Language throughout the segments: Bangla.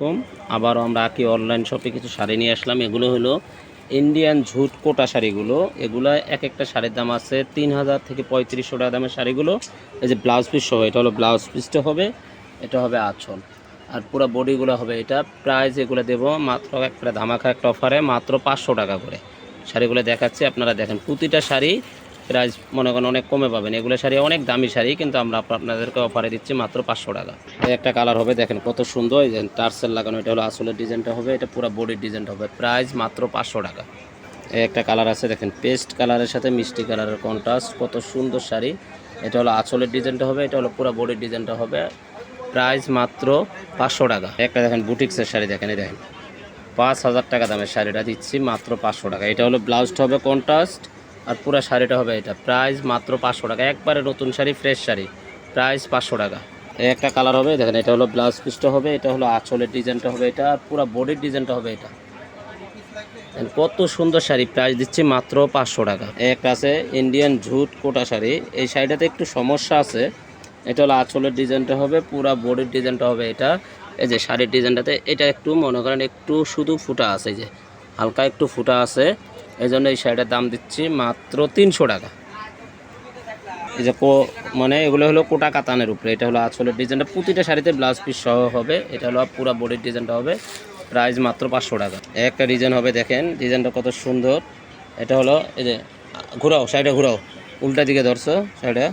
আলাইকুম। আবারও আমরা আঁকি অনলাইন শপে কিছু শাড়ি নিয়ে আসলাম। এগুলো হলো ইন্ডিয়ান ঝুট কোটা শাড়িগুলো। এগুলো এক একটা শাড়ির দাম আছে 3000 থেকে 3500 টাকা দামের শাড়িগুলো। এই যে ব্লাউজ পিস সহ, এটা হলো ব্লাউজ পিসটা হবে, এটা হবে আঁচল, আর পুরো বডিগুলো হবে এটা। প্রাইস এগুলো দেবো মাত্র একটা ধামাকা একটা অফারে, মাত্র 500 টাকা করে। শাড়িগুলো দেখাচ্ছি, আপনারা দেখেন। প্রতিটা শাড়ি প্রাইস মনে করেন অনেক কমে পাবেন। এগুলো শাড়ি অনেক দামি শাড়ি, কিন্তু আমরা আপনাদেরকে অফারে দিচ্ছি মাত্র 500 টাকা। একটা কালার হবে, দেখেন কত সুন্দর। এই যে টার্সেল লাগানো, এটা হলো আসলের ডিজাইনটা হবে, এটা পুরো বডির ডিজাইনটা হবে। প্রাইস মাত্র 500 টাকা। একটা কালার আছে, দেখেন পেস্ট কালারের সাথে মিষ্টি কালারের কন্ট্রাস্ট, কত সুন্দর শাড়ি। এটা হলো আঁচলের ডিজাইনটা হবে, এটা হলো পুরো বডির ডিজাইনটা হবে। প্রাইস মাত্র 500 টাকা। একটা দেখেন বুটিক্সের শাড়ি, দেখেন এই দেখেন 5000 টাকা দামের শাড়িটা দিচ্ছি মাত্র 500 টাকা। এটা হলো ব্লাউজটা হবে কন্ট্রাস্ট, আর পুরো শাড়িটা হবে এটা। প্রাইস মাত্র 500 টাকা, একবারে নতুন শাড়ি, ফ্রেশ শাড়ি। প্রাইস 500 টাকা। একটা কালার হবে, দেখেন এটা হলো ব্লাউজ পিসটা হবে, এটা হলো আঁচলের ডিজাইনটা হবে এটা, আর পুরো বডির ডিজাইনটা হবে এটা। কত সুন্দর শাড়ি, প্রাইস দিচ্ছি মাত্র 500 টাকা। একটা আছে ইন্ডিয়ান ঝুট কোটা শাড়ি, এই শাড়িটাতে একটু সমস্যা আছে। এটা হলো আঁচলের ডিজাইনটা হবে, পুরো বডির ডিজাইনটা হবে এটা। এই যে শাড়ির ডিজাইনটাতে এটা একটু মনে করেন একটু শুধু ফুটা আছে, এই যে হালকা একটু ফুটা আছে, এই জন্য এই শাড়িটার দাম দিচ্ছি মাত্র 300 টাকা। এই যে মানে এগুলো হলো কোটা কাতানের উপরে। এটা হলো আঁচলের ডিজাইনটা, প্রতিটা শাড়িতে ব্লাউজ পিস সহ হবে। এটা হলো পুরো বডির ডিজাইনটা হবে। প্রাইস মাত্র 500 টাকা। একটা ডিজাইন হবে, দেখেন ডিজাইনটা কত সুন্দর। এটা হলো এই যে ঘুরাও, শাড়িটা ঘুরাও, উল্টা দিকে ধরছো শাড়িটা।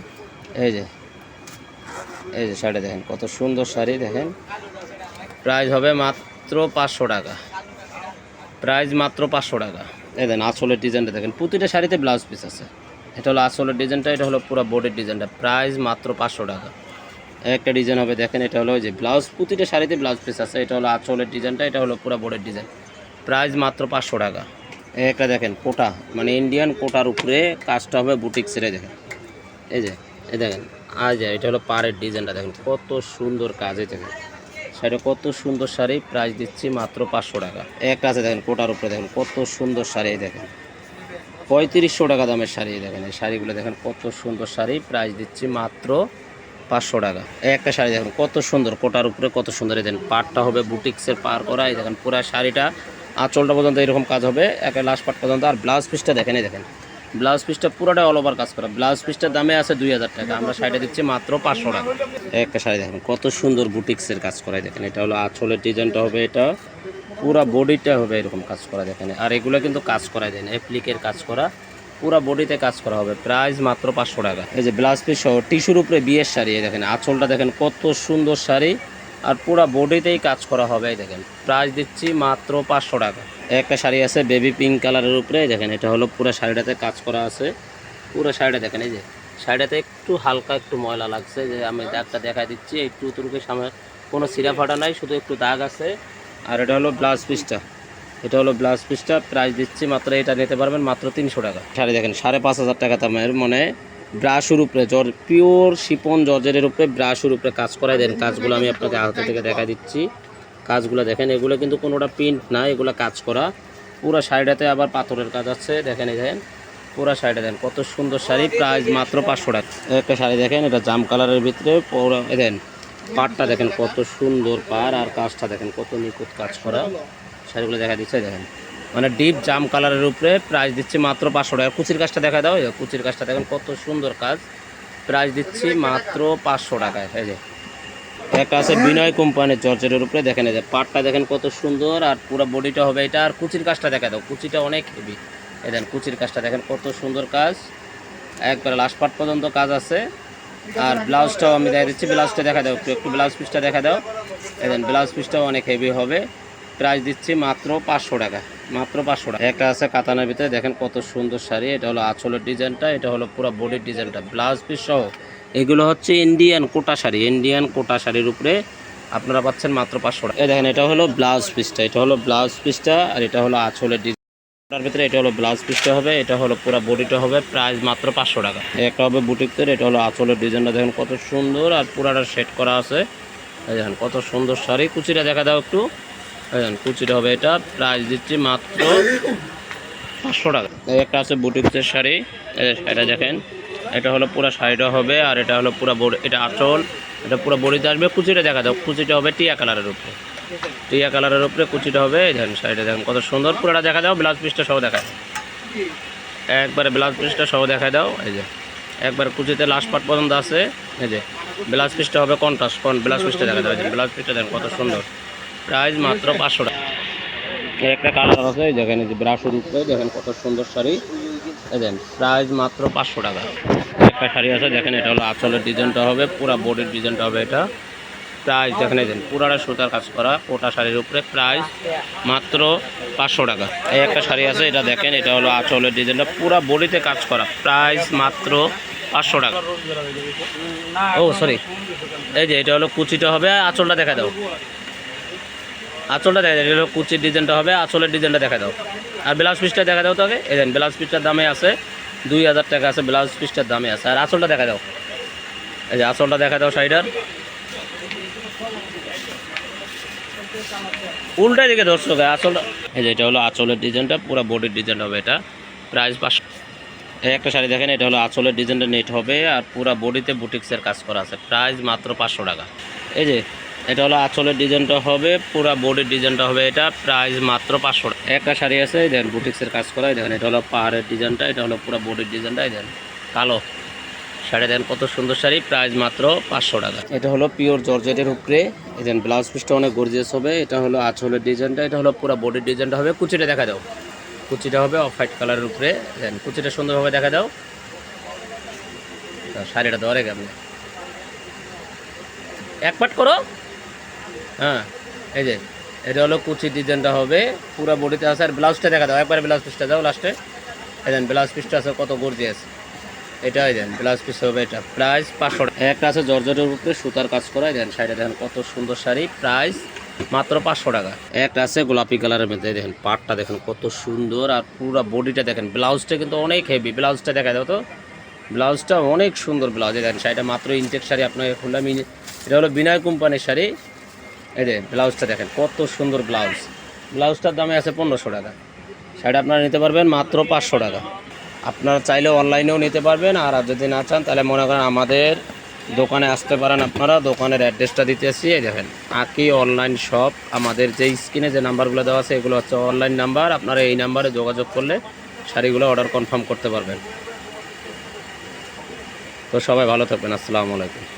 এই যে শাড়িটা দেখেন কত সুন্দর শাড়ি, দেখেন। প্রাইস হবে মাত্র 500 টাকা। প্রাইস মাত্র 500 টাকা। এই দেখেন আঁচলের ডিজাইনটা দেখেন, প্রতিটা শাড়িতে ব্লাউজ পিস আছে। এটা হলো আঁচলের ডিজাইনটা, এটা হলো পুরো বডির ডিজাইনটা। প্রাইস মাত্র 500 টাকা। একটা ডিজাইন হবে, দেখেন এটা হলো যে ব্লাউজ, প্রতিটা শাড়িতে ব্লাউজ পিস আছে। এটা হলো আঁচলের ডিজাইনটা, এটা হলো পুরো বডির ডিজাইন। প্রাইস মাত্র 500 টাকা। একটা দেখেন কোটা, মানে ইন্ডিয়ান কোটার উপরে কাজটা হবে বুটিক্সের। দেখেন এই যে দেখেন এটা হলো পাড়ের ডিজাইনটা, দেখেন কত সুন্দর কাজ। এই দেখেন শাড়ি, কত সুন্দর শাড়ি। প্রাইস দিচ্ছি মাত্র 500 টাকা। একটা আছে দেখেন কোটার উপরে, দেখেন কত সুন্দর শাড়ি। দেখেন 3500 টাকা দামের শাড়ি। দেখেন এই শাড়িগুলো দেখেন কত সুন্দর শাড়ি। প্রাইস দিচ্ছি মাত্র 500 টাকা। একটা শাড়ি দেখেন কত সুন্দর, কোটার উপরে কত সুন্দর। দেখেন পাড়টা হবে বুটিক্সের পার করা। এই দেখেন পুরো শাড়িটা আঁচলটা পর্যন্ত এরকম কাজ হবে, একটা লাস্ট পার্ট পর্যন্ত। আর ব্লাউজ পিসটা দেখেন, এই দেখেন ব্লাউজ পিসটা পুরোটা অল ওভার কাজ করা। ব্লাউজ পিসটার দামে আছে 2000 টাকা, আমরা শাড়িটা দিচ্ছি মাত্র 500 টাকা। একটা শাড়ি দেখেন কত সুন্দর বুটিক্সের কাজ করা। দেখেন এটা হলো আঁচলের ডিজাইনটা হবে, এটা পুরা বডিটা হবে এরকম কাজ করা। দেখেন আর এগুলো কিন্তু কাজ করা যায় না, অ্যাপ্লিকের কাজ করা, পুরা বডিতে কাজ করা হবে। প্রাইস মাত্র 500 টাকা। এই যে ব্লাউজ পিস সহ টিস্যুর উপরে বিয়ের শাড়ি। দেখেন আঁচলটা দেখেন কত সুন্দর শাড়ি, আর পুরা বডিতেই কাজ করা হবে। দেখেন প্রাইস দিচ্ছি মাত্র 500 টাকা। একটা শাড়ি আছে বেবি পিঙ্ক কালারের উপরে, দেখেন এটা হলো পুরো শাড়িটাতে কাজ করা আছে। পুরো শাড়িটা দেখেন, এই যে শাড়িটাতে একটু হালকা একটু ময়লা লাগছে, যে আমি দাগটা দেখাই দিচ্ছি। একটু তুরুকে সামনে কোনো সিরা ফাটা নাই, শুধু একটু দাগ আছে। আর এটা হলো ব্লাউজ পিসটা, এটা হলো ব্লাউজ পিসটা। প্রাইস দিচ্ছি মাত্র, এটা নিতে পারবেন মাত্র 300 টাকা। শাড়ি দেখেন 5500 টাকা দামের, মানে ব্রাশের উপরে পিওর শিপন জর্জেটের উপরে ব্রাশের উপরে কাজ করাই। দেন কাজগুলো আমি আপনাকে হাতে থেকে দেখা দিচ্ছি। কাজগুলো দেখেন, এগুলো কিন্তু কোনোটা প্রিন্ট না, এগুলো কাজ করা। পুরো শাড়িটাতে আবার পাথরের কাজ আছে। দেখেন এই দেখেন পুরো শাড়িটা দেখেন কত সুন্দর শাড়ি। প্রাইস মাত্র 500 টাকা। একটা শাড়ি দেখেন, এটা জাম কালারের ভিতরে পুরো দেখেন পাড়টা দেখেন কত সুন্দর পাড়, আর কাজটা দেখেন কত নিখুঁত কাজ করা। শাড়িগুলো দেখা দিচ্ছে দেখেন, মানে ডিপ জাম কালারের উপরে। প্রাইস দিচ্ছি মাত্র 500 টাকা। কুচির কাজটা দেখা দাও, কুচির কাজটা দেখেন কত সুন্দর কাজ। প্রাইস দিচ্ছি মাত্র 500 টাকায়। এই যে একটা আছে বিনয় কোম্পানির জর্জেটের উপরে, দেখেন এই যে পাটটা দেখেন কত সুন্দর, আর পুরো বডিটা হবে এটা। আর কুচির কাজটা দেখা দাও, কুচিটা অনেক হেভি। এই দেখেন কুচির কাজটা দেখেন কত সুন্দর কাজ, একবারে লাস্ট পার্ট পর্যন্ত কাজ আছে। আর ব্লাউজটাও আমি দেখা দিচ্ছি, ব্লাউজটা দেখা দাও একটু ব্লাউজ পিসটা দেখা দাও। এই দেখেন ব্লাউজ পিসটাও অনেক হেভি হবে। প্রাইস দিচ্ছি মাত্র 500 টাকা। মাত্র 500 টাকা। একটা আছে কাতানের ভিতরে, দেখেন কত সুন্দর শাড়ি। এটা হলো আঁচলের ডিজাইনটা, এটা হলো পুরো বডির ডিজাইনটা, ব্লাউজ পিস সহ। এগুলো হচ্ছে ইন্ডিয়ান কোটা শাড়ি। ইন্ডিয়ান কোটা শাড়ির উপরে আপনারা পাচ্ছেন মাত্র 500 টাকা। এই দেখেন এটা হলো ব্লাউজ পিসটা, এটা হলো ব্লাউজ পিসটা, আর এটা হলো আঁচলের ডিজাইনটার ভিতরে। এটা হলো ব্লাউজ পিসটা হবে, এটা হলো পুরো বডিটা হবে। প্রাইস মাত্র 500 টাকা। একটা হবে বুটিকের, এটা হলো আঁচলের ডিজাইনটা দেখেন কত সুন্দর, আর পুরাটা সেট করা আছে। এই দেখেন কত সুন্দর শাড়ি। কুচিটা দেখা দাও একটু, কুচিটা হবে এটা। প্রাইস দিচ্ছি মাত্র 500 টাকা। একটা আছে বুটিক্সের শাড়ি, এটা দেখেন এটা হলো পুরো শাড়িটা হবে, আর এটা হলো পুরো বডি, এটা আঁচল, এটা পুরো বডিতে আসবে। কুচিটা দেখা দাও, কুচিটা হবে টিয়া কালারের উপরে। টিয়া কালারের উপরে কুচিটা হবে। এই দেখেন শাড়িটা দেখেন কত সুন্দর, পুরোটা দেখা দাও, ব্লাউজ পিসটা সহ দেখায়, একবারে ব্লাউজ পিসটা সহ দেখায় দাও। এই যে একবার কুচিতে লাস্ট পার্ট পর্যন্ত আছে। এই যে ব্লাউজ পিসটা হবে কন্ট্রাস্ট, ব্লাউজ পিসটা দেখা দাও। ব্লাউজ পিসটা দেখেন কত সুন্দর, প্রাইস মাত্র 500 টাকা। এর একটা কালার আছে, দেখেন এই যে ব্রাশের উপরে দেখেন কত সুন্দর শাড়ি। এই দেখেন প্রাইস মাত্র 500 টাকা। একটা শাড়ি আছে দেখেন, এটা হলো আঁচলের ডিজাইনটা হবে, পুরা বডির ডিজাইনটা হবে এটা। প্রাইস দেখেন এই দেন পুরাটা সুতার কাজ করা কোটা শাড়ির উপরে, প্রাইস মাত্র 500 টাকা। এই একটা শাড়ি আছে, এটা দেখেন, এটা হলো আঁচলের ডিজাইনটা পুরা বডিতে কাজ করা, প্রাইস মাত্র 500 টাকা। ও সরি, এই যে এটা হলো কুচিটা হবে, আঁচলটা দেখা দাও, আঁচলটা দেখা দাও, এটা হলো কুচির ডিজাইনটা হবে, আঁচলের ডিজাইনটা দেখা দাও। আর ব্লাউজ পিসটা দেখা দাও তোকে। এই দেন ব্লাউজ পিসটার দামে আছে 2000 টাকা আছে, ব্লাউজ পিসটার দামে আছে। আর আঁচলটা দেখা দাও, এই যে আঁচলটা দেখা দাও শাড়িটার, উল্টাই দিকে দর্শক আঁচলটা। এই যে এটা হলো আঁচলের ডিজাইনটা, পুরো বডির ডিজাইনটা হবে এটা, প্রাইস 500। এই একটা শাড়ি দেখেন, এটা হলো আঁচলের ডিজাইনটা নেট হবে আর পুরো বডিতে বুটিক্সের কাজ করা আছে, প্রাইস মাত্র 500 টাকা। এই যে এটা হলো আঁচলের ডিজাইনটা হবে, পুরো বডির ডিজাইনটা হবে এটা, প্রাইস মাত্র 500 টাকা। একটা শাড়ি আছে দেখেন বুটিক্সের কাজ করা, দেখেন এটা হলো পাহাড়ের ডিজাইনটা, এটা হলো পুরো বডির ডিজাইনটা, দেখেন কালো শাড়ি দেন কত সুন্দর শাড়ি, প্রাইস মাত্র 500 টাকা। এটা হলো পিওর জর্জেটের উপরে, এই দেন ব্লাউজ পিসটা অনেক গর্জিয়াস হবে। এটা হলো আঁচলের ডিজাইনটা, এটা হলো পুরো বডির ডিজাইনটা হবে। কুচিটা দেখা দাও, কুচিটা হবে অফ হোয়াইট কালারের উপরে, দেন কুচিটা সুন্দরভাবে দেখা দাও। শাড়িটা ধরে কেমন এক পাট করো। হ্যাঁ এই যে এটা হলো কুচির ডিজাইনটা হবে, পুরো বডিতে আছে। আর ব্লাউজটা দেখা দাও, একবারে ব্লাউজ পিসটা দাও লাস্টে। এই দেন ব্লাউজ পিসটা আছে কত গর্জিয়াস, এটাই দেন ব্লাউজ পিস হবে এটা, প্রাইস 500 টাকা। একটা আছে জর্জেটের উপরে সুতার কাজ করা, দেন শাড়িটা দেখেন কত সুন্দর শাড়ি, প্রাইস মাত্র 500 টাকা। একটা আছে গোলাপি কালারের মধ্যে, দেখেন পাটটা দেখেন কত সুন্দর, আর পুরো বডিটা দেখেন, ব্লাউজটা কিন্তু অনেক হেভি, ব্লাউজটা দেখা দাও তো, ব্লাউজটা অনেক সুন্দর ব্লাউজ। দেখেন শাড়িটা মাত্র ইনটেক শাড়ি, আপনার খুললাম, এটা হলো বিনয় কোম্পানির শাড়ি। এই যে ব্লাউজটা দেখেন কত সুন্দর ব্লাউজ, ব্লাউজটার দামে আছে 1500 টাকা। শাড়িটা আপনারা নিতে পারবেন মাত্র 500 টাকা। আপনারা চাইলে অনলাইনেও নিতে পারবেন, আর যদি না চান তাহলে মনে করেন আমাদের দোকানে আসতে পারেন। আপনারা দোকানের অ্যাড্রেসটা দিতেছি, এই দেখেন আকি অনলাইন শপ। আমাদের যে স্ক্রিনে যে নাম্বারগুলো দেওয়া আছে এগুলো হচ্ছে অনলাইন নাম্বার, আপনারা এই নাম্বারে যোগাযোগ করলে শাড়িগুলো অর্ডার কনফার্ম করতে পারবেন। তো সবাই ভালো থাকবেন, আসসালামু আলাইকুম।